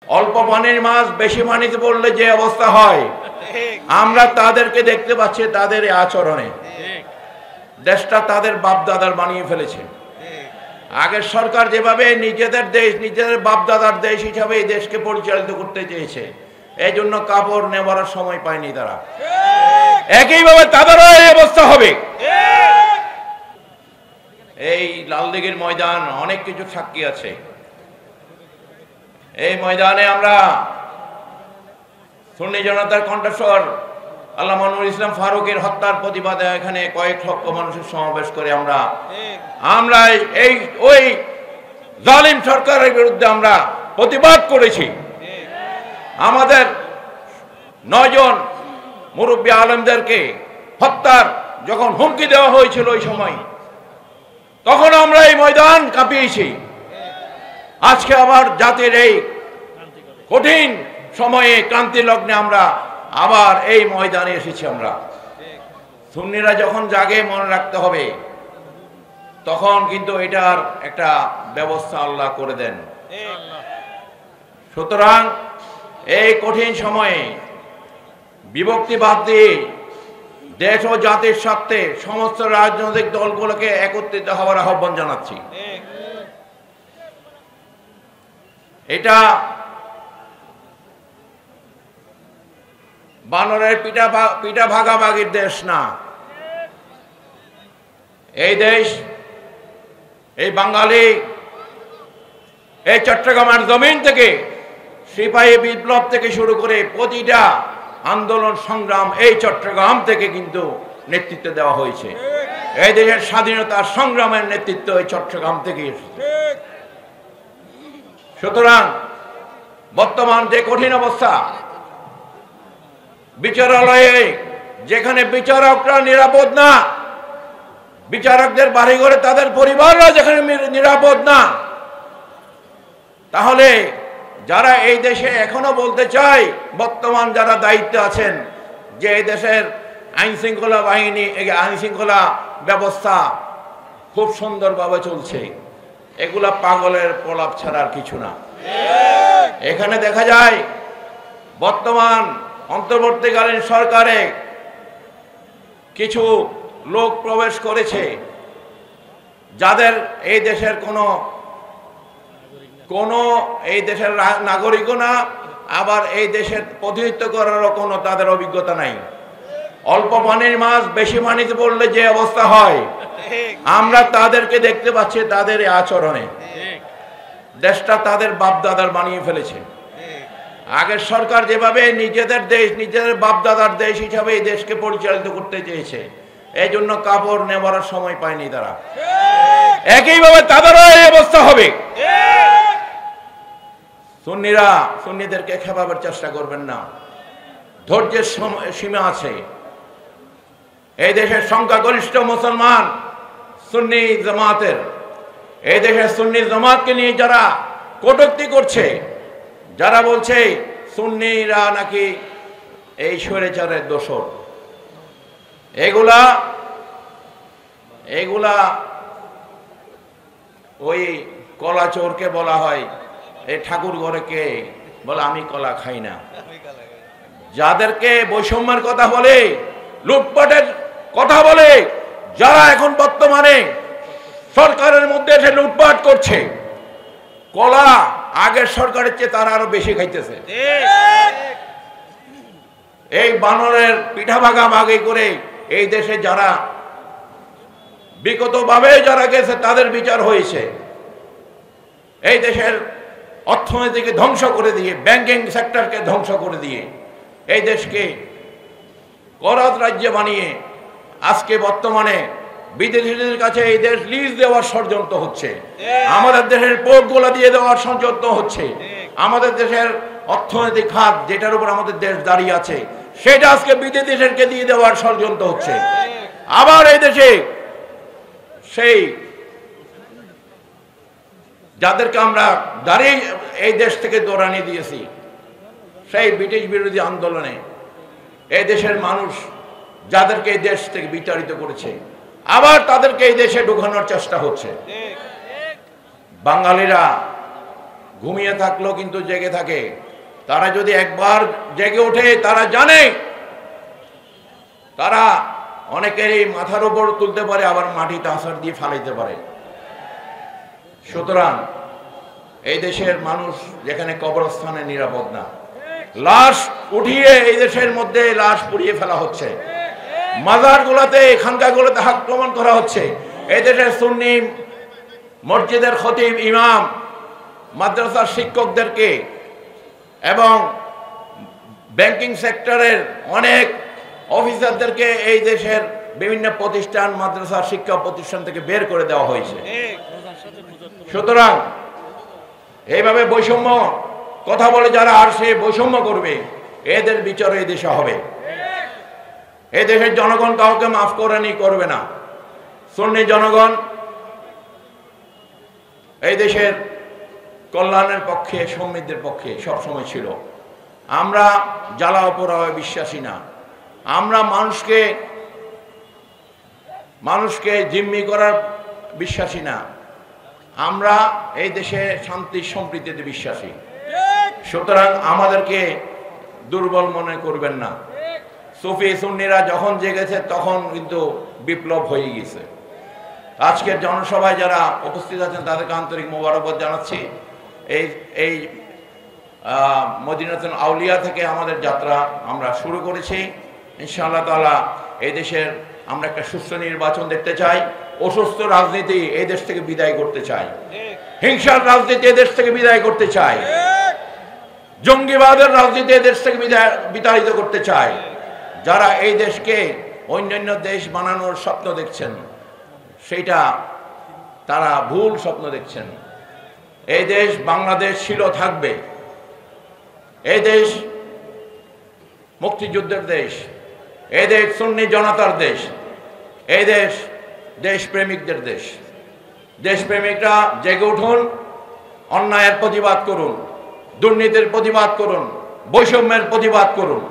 অল্প পানির মাছ বেশি পানিতে পড়লে যে অবস্থা হয়, আমরা তাদেরকে দেখতে পাচ্ছি তাদের এই আচরণে। দেশটা তাদের বাপদাদার বানিয়ে ফেলেছে। আগের সরকার যেভাবে নিজেদের দেশ, নিজেদের বাপদাদার দেশ হিসাবে এই দেশকে পরিচালিত করতে চেয়েছে, এই জন্য কাপড় নেওয়ার সময় পায়নি তারা। একইভাবে তাদেরও এই অবস্থা হবে। এই লালদিঘির ময়দান অনেক কিছু সাক্ষী আছে। এই ময়দানে আমরা সুন্নি জনতার কণ্ঠস্বর আল্লামা নুরুল ইসলাম ফারুকের হত্যার প্রতিবাদে এখানে কয়েক লক্ষ মানুষের সমাবেশ করে আমরা এই ওই জালিম সরকারের বিরুদ্ধে আমরা প্রতিবাদ করেছি। আমাদের 9 জন মুরব্বী আলেমদেরকে হত্যার যখন হুমকি দেওয়া হয়েছিল ওই সময়, তখন আমরা এই ময়দান কাঁপিয়েছি। আজকে আবার জাতির এই কঠিন সময়ে ক্রান্তি লগ্নে আমরা আবার এই ময়দানে এসেছি। আমরা সুন্নিরা যখন জাগে, মনে রাখতে হবে তখন কিন্তু এটার একটা ব্যবস্থা আল্লাহ করে দেন। সুতরাং এই কঠিন সময়ে বিভক্তিবাদ দিয়ে দেশ ও জাতির স্বার্থে সমস্ত রাজনৈতিক দলগুলোকে একত্রিত হওয়ার আহ্বান জানাচ্ছি। এটা বানরের পিঠা ভাগাভাগির দেশ না। এই দেশ, এই বাঙালি, এই চট্টগ্রামের জমিন থেকে সিপাহী বিপ্লব থেকে শুরু করে প্রতিটা আন্দোলন সংগ্রাম এই চট্টগ্রাম থেকে কিন্তু নেতৃত্ব দেওয়া হয়েছে। এই দেশের স্বাধীনতার সংগ্রামের নেতৃত্ব এই চট্টগ্রাম থেকে এসেছে। সুতরাং বর্তমান যে কঠিন অবস্থা, বিচারালয়ে যেখানে বিচারকরা নিরাপদ না, বিচারকদের বাড়িঘরে তাদের পরিবাররা যেখানে নিরাপদ না, তাহলে যারা এই দেশে এখনো বলতে চায়, বর্তমান যারা দায়িত্বে আছেন, যে এই দেশের আইন শৃঙ্খলা বাহিনী, আইন শৃঙ্খলা ব্যবস্থা খুব সুন্দরভাবে চলছে, এগুলা পাগলের প্রলাপ ছাড়ার কিছু না। এখানে দেখা যায় বর্তমান অন্তর্বর্তীকালীন সরকারে কিছু লোক প্রবেশ করেছে যাদের এই দেশের কোনো এই দেশের নাগরিকও না, আবার এই দেশের প্রতিনিধিত্ব করারও কোনো তাদের অভিজ্ঞতা নাই। অল্প পানির মাছ বেশি পানিতে পড়লে যে অবস্থা হয়, আমরা তাদেরকে দেখতে পাচ্ছি তাদের এই আচরণে। দেশটা তাদের বাপদাদার বানিয়ে ফেলেছে। আগের সরকার যেভাবে নিজেদের দেশ, নিজেদের বাপদাদার দেশ হিসাবে এই দেশকে পরিচালিত করতে চেয়েছে, এই জন্য কাপড় নেওয়ার সময় পায়নি তারা। একইভাবে তাদেরও এই অবস্থা হবে। সুন্নিদেরকে খেপাবার চেষ্টা করবেন না। ধৈর্যের সীমা আছে। এই দেশের সংখ্যাগরিষ্ঠ মুসলমান সুন্নি জামাতের, এই দেশের সুন্নি জামাতকে নিয়ে যারা কটূক্তি করছে, যারা বলছে সুন্নিরা নাকি এই স্বৈরাচারের দোসর, এগুলা ওই কলা চোরকে বলা হয়, এই ঠাকুর ঘরে কে বলে আমি কলা খাই না। যাদেরকে বৈষম্যের কথা বলে, লুটপাটের কথা বলে, যারা এখন বর্তমানে সরকারের মধ্যে এসে লুটপাট করছে, কলা আগের সরকারের চেয়ে তারা আরো বেশি খাইতেছে। এই বানরের পিঠা ভাগাভাগি করে এই দেশে যারা বিগতভাবে যারা গেছে তাদের বিচার হয়েছে। এই দেশের অর্থনীতিকে ধ্বংস করে দিয়ে, ব্যাংকিং সেক্টরকে ধ্বংস করে দিয়ে এই দেশকে করাত রাজ্য বানিয়ে আজকে বর্তমানে বিদেশিদের কাছে এই দেশ লিজ দেওয়ার ষড়যন্ত্র হচ্ছে। আমাদের দেশের পোর্টগুলো দিয়ে দেওয়ার ষড়যন্ত্র হচ্ছে। আমাদের দেশের অর্থনৈতিক খাত যেটার উপর আমাদের দেশ দাঁড়িয়ে আছে, সেটা আজকে বিদেশিদেরকে দিয়ে দেওয়ার ষড়যন্ত্র হচ্ছে। আবার এই দেশে সেই যাদেরকে আমরা দাঁড়িয়ে এই দেশ থেকে দৌড়ানি দিয়েছি, সেই ব্রিটিশ বিরোধী আন্দোলনে এই দেশের মানুষ যাদেরকে এই দেশ থেকে বিতাড়িত করেছে, আবার তাদেরকে এই দেশে ঢোকানোর চেষ্টা হচ্ছে। বাঙালিরা ঘুমিয়ে থাকলেও কিন্তু জেগে থাকে। তারা যদি একবার জেগে ওঠে তারা জানে তারা অনেকেরই মাথার উপর তুলতে পারে, আবার মাটিতে আছাড় দিয়ে ফালাইতে পারে। সুতরাং এই দেশের মানুষ যেখানে কবরস্থানে নিরাপদ না, লাশ উঠিয়ে এই দেশের মধ্যে লাশ পুড়িয়ে ফেলা হচ্ছে, মাজারগুলোতে খানকাগুলোতে আক্রমণ করা হচ্ছে। এই দেশের সুন্নি মসজিদের খতিব, ইমাম, মাদ্রাসার শিক্ষকদেরকে এবং ব্যাংকিং সেক্টরের অনেক অফিসারদেরকে এই দেশের বিভিন্ন প্রতিষ্ঠান, মাদ্রাসার শিক্ষা প্রতিষ্ঠান থেকে বের করে দেওয়া হয়েছে। সুতরাং এইভাবে বৈষম্য কথা বলে যারা আর সে বৈষম্য করবে, এদের বিচার এই দেশে হবে। এই দেশের জনগণ কাউকে মাফ করবে না। সুন্নি জনগণ এই দেশের কল্যাণের পক্ষে, সমৃদ্ধির পক্ষে সবসময় ছিল। আমরা জ্বালা পোড়ায় বিশ্বাসী না। আমরা মানুষকে জিম্মি করার বিশ্বাসী না। আমরা এই দেশে শান্তি সম্প্রীতিতে বিশ্বাসী। সুতরাং আমাদেরকে দুর্বল মনে করবেন না। সুফি সুন্নিরা যখন জেগেছে তখন কিন্তু বিপ্লব হয়ে গেছে। আজকের জনসভায় যারা উপস্থিত আছেন তাদেরকে আন্তরিক মোবারকবাদ জানাচ্ছি। এই মদিনাতুল আউলিয়া থেকে আমাদের যাত্রা আমরা শুরু করেছি। ইনশাআল্লাহ তাআলা এই দেশের আমরা একটা সুস্থ নির্বাচন দেখতে চাই। অসুস্থ রাজনীতি এই দেশ থেকে বিদায় করতে চাই। হিংসার রাজনীতি এই দেশ থেকে বিদায় করতে চাই। জঙ্গিবাদের রাজনীতি এই দেশ থেকে বিতাড়িত করতে চাই। যারা এই দেশকে অন্যান্য দেশ বানানোর স্বপ্ন দেখছেন, সেইটা তারা ভুল স্বপ্ন দেখছেন। এই দেশ বাংলাদেশ ছিল, থাকবে। এই দেশ মুক্তিযুদ্ধের দেশ, এই দেশ সুন্নি জনতার দেশ, এই দেশ দেশপ্রেমিকদের দেশ। দেশপ্রেমিকরা জেগে উঠুন, অন্যায়ের প্রতিবাদ করুন, দুর্নীতির প্রতিবাদ করুন, বৈষম্যের প্রতিবাদ করুন।